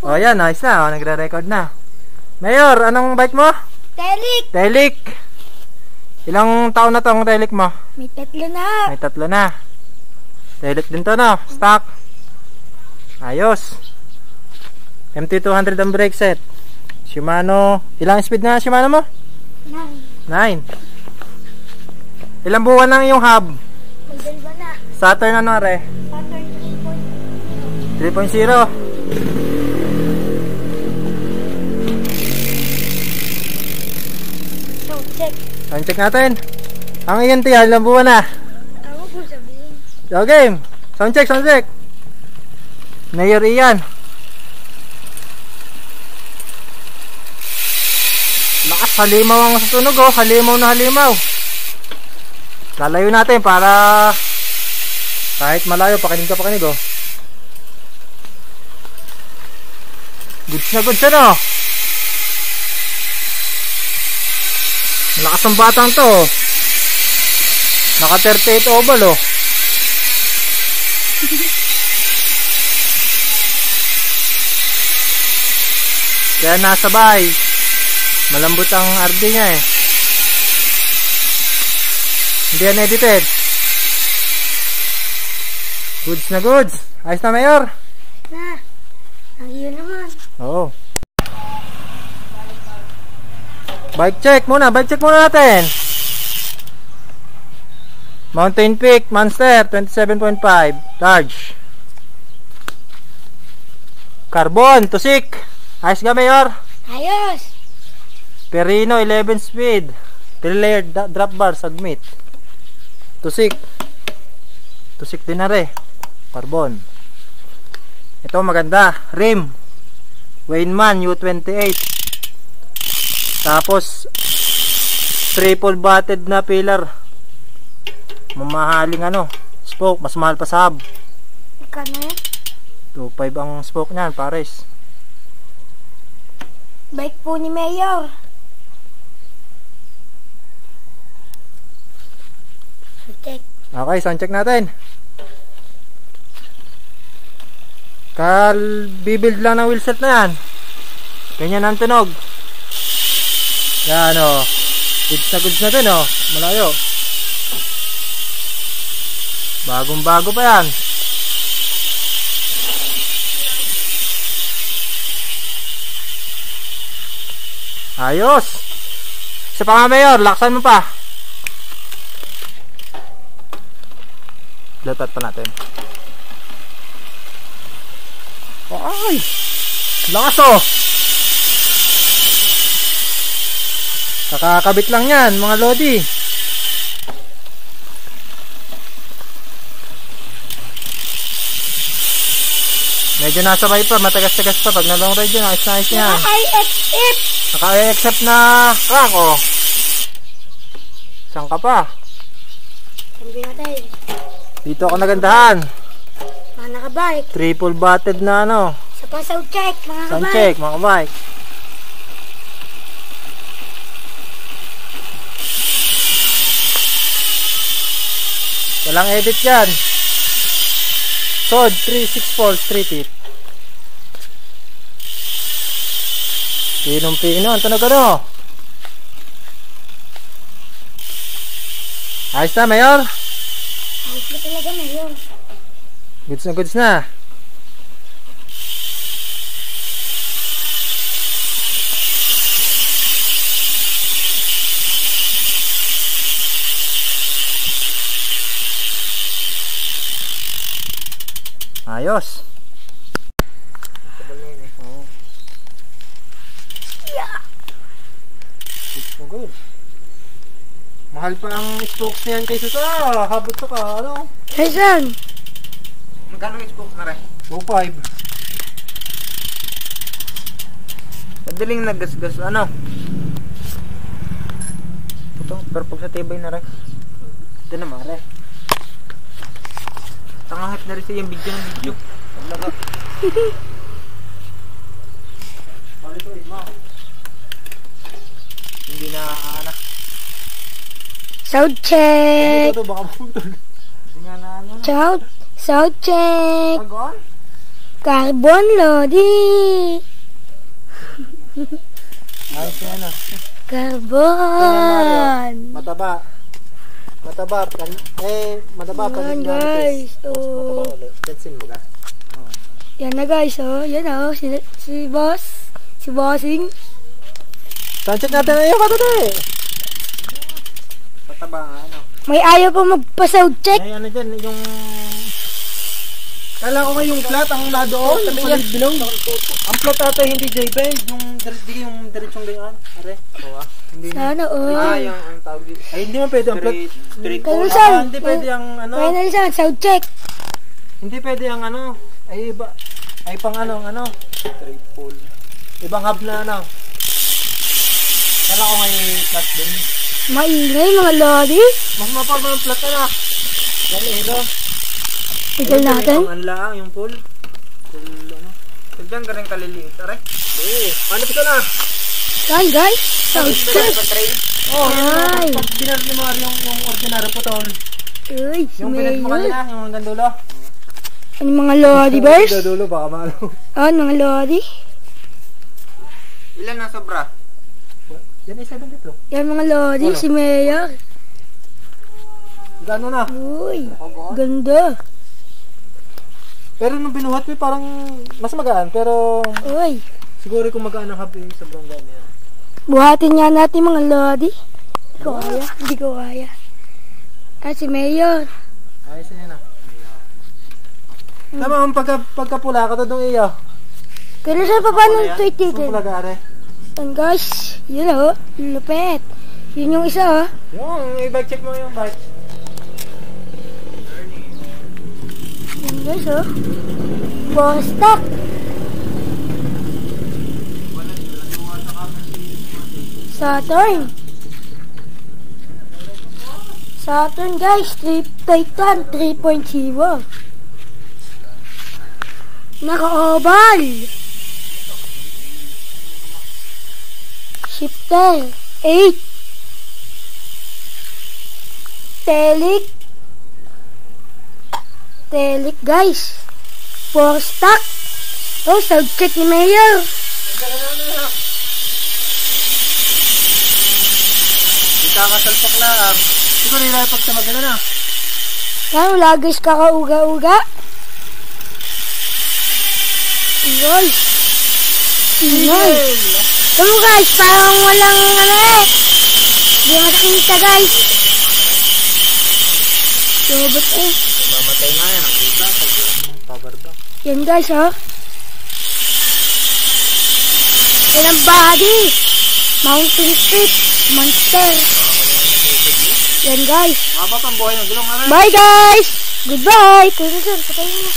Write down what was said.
Oh, yan. Nice na. Oh, nagre-record na. Mayor, anong bike mo? Telik! Telic. Ilang taon na tong Telic mo? May 3 na. May 3 na. Telic din to, no? Stock. Ayos. MT200 ang brake set. Shimano. Ilang speed na Shimano mo? 9. Ilang buwan na yung hub? May 2 na. Saturn ano re? Saturn 3.0. Sound check. Sound check natin. Ang iyan tiyan, ilang buwan na? Ako po sabihin. So game. Sound check, sound check. Mayor Ian. Lakas, halimaw ang susunog oh. Halimaw na halimaw. Lalayo natin para kahit malayo, pakinig ka pakinig oh. Goods na goods ano. Malakas ang batang to oh. Naka 38 oval oh. Kaya nasabay. Malambot ang RD niya eh. Hindi yan edited. Goods na goods. Ayos na Mayor. Na. Ang iyo naman. Oo. Bike check muna natin. Mountain Peak Monster 27.5 large. Carbon Tusik. Ayos ka Mayor. Ayos. Perino 11 speed. 3 layered drop bar submit. Tusik. Tusik din na rin. Carbon. Ito maganda. Rim. Wainman U28. Tapos triple batted na pillar. Mamahaling ano. Spoke. Mas mahal pa sa hub. Magkano yan? 2.5 ang spoke niyan. Pares. Bike po ni Mayor. Check. Okay, sound check natin. Bibuild lang ng wheelset na yan. Ganyan ang tunog. Yan o. Goods na din o. Malayo. Bagong bago pa yan. Ayos. Isa pa nga Mayor, laksan mo pa. Latat pa natin. Ay! Lakas oh! Kakakabit lang yan mga lodi. Medyo nasabay pa, matagas-tagas pa. Pag na long ride yun, ayos niya. Naka-i-accept na crank oh. Saan ka pa? Sabi natin. Dito ako nagandahan. Mga nakabike. Triple batted na ano. Sa pa sound check, mga Sound kabike. check mga bike. Walang edit yan. Sod 364 street it. Pinong-pino ang tunog ano. Ayos na Mayor. Ayos na talaga Mayor. Goods na goods na. Ayos. Oh. Yeah. Goods na goods. Mahal pa ang spokes niyan kaysa sa habot sa ka ano. Kaysan? Magkano yung spokes na rin? 2.5. Madaling nagasgas ano. Ito, pero pag sa tibay na rin. Ito naman rin. Tangahit na rin siya yung video ng video. Paglaga. Balik ko mo. Hindi na anak. Sound check. Ito baka putol. Hindi nga na ano. Sound check. Pag-on? Carbon Lodi. Ayos yan ah. Carbon. Mataba. Mataba. Mataba. Yan guys. Oh. Tensin mo ka. Yan na guys. Oh. Yan oh. Si boss. Si bossing. Check natin na yung patutay. Pataba nga ano. May ayaw pa magpa-sound check. Ay ano dyan yung... Kala ko nga yung flat ang nadoon. Sabi niya, bilong. Ang flat ata hindi J-bend. Yung diretsong ganyan. Are. Hindi na. Sana oh. Yung ang tawag dito. Ay hindi man pwede ang flat. Kaya saan? Hindi pwede ang ano. Kaya na saan? Sound check. Hindi pwede ang ano. Ay iba. Ay pang ano. Straight pole. Ibang hub na ano. Kala ko may flat din. Maingay mga lodi. Mas mapal mo yung flat na. Dali ito. Tigil natin. Ang anlaang yung pool. Pool ano. Diyan ka rin kaliliit, are? Paano ito na? Yan guys. Sound check. Oh, Ay. pag binaril ni Mario yung ordinary putol. Uy, si Yung pinag mo Mayor. kanina, yung hanggang dulo. Ano mga lodi bears? Hanggang dulo, baka malo. Ano mga lodi? Ilan na sobra? Yan isa doon dito. Yan mga lodi. Si Mayor. Gano'n na. Uy. Ganda. Pero nung binuhat mo, parang mas magaan. Pero Uy. siguro kung magaan ang habi, sobrang gaan yan. Buhatin nga natin mga lodi. Hindi ko kaya. Hindi ko kaya. Ah, si Mayor. Ayos na yan ah. Tama, ang pagkapula ka to dong iyo. Pero saan pa paano ito Kung ititin? pula ka are. Yan guys. Yun oh. Lupet. Yun yung isa oh. Yung i-bike check mo yung bike. Yan guys oh. Boss stop. Saturn guys. Titan 3.0. Naka-oval. Shifter 8. Telic guys. 4 stock. Oh, sound check ni Mayor. Di kakasalpak lang. Siguro nila pag sa magana na. Yan, wala guys kakauga-uga. Guys. Ingay. Kamu guys, parang walang ano eh. Hindi makikita guys. Robot eh. Mamatay nga yan. Ang kita. Power bank. Yan guys oh. Yan ang body. Mountain Street. Monster. Yan guys. Mababa pang buhay ng gulong, are? Bye guys. Goodbye. Kuya sir, patayin mo.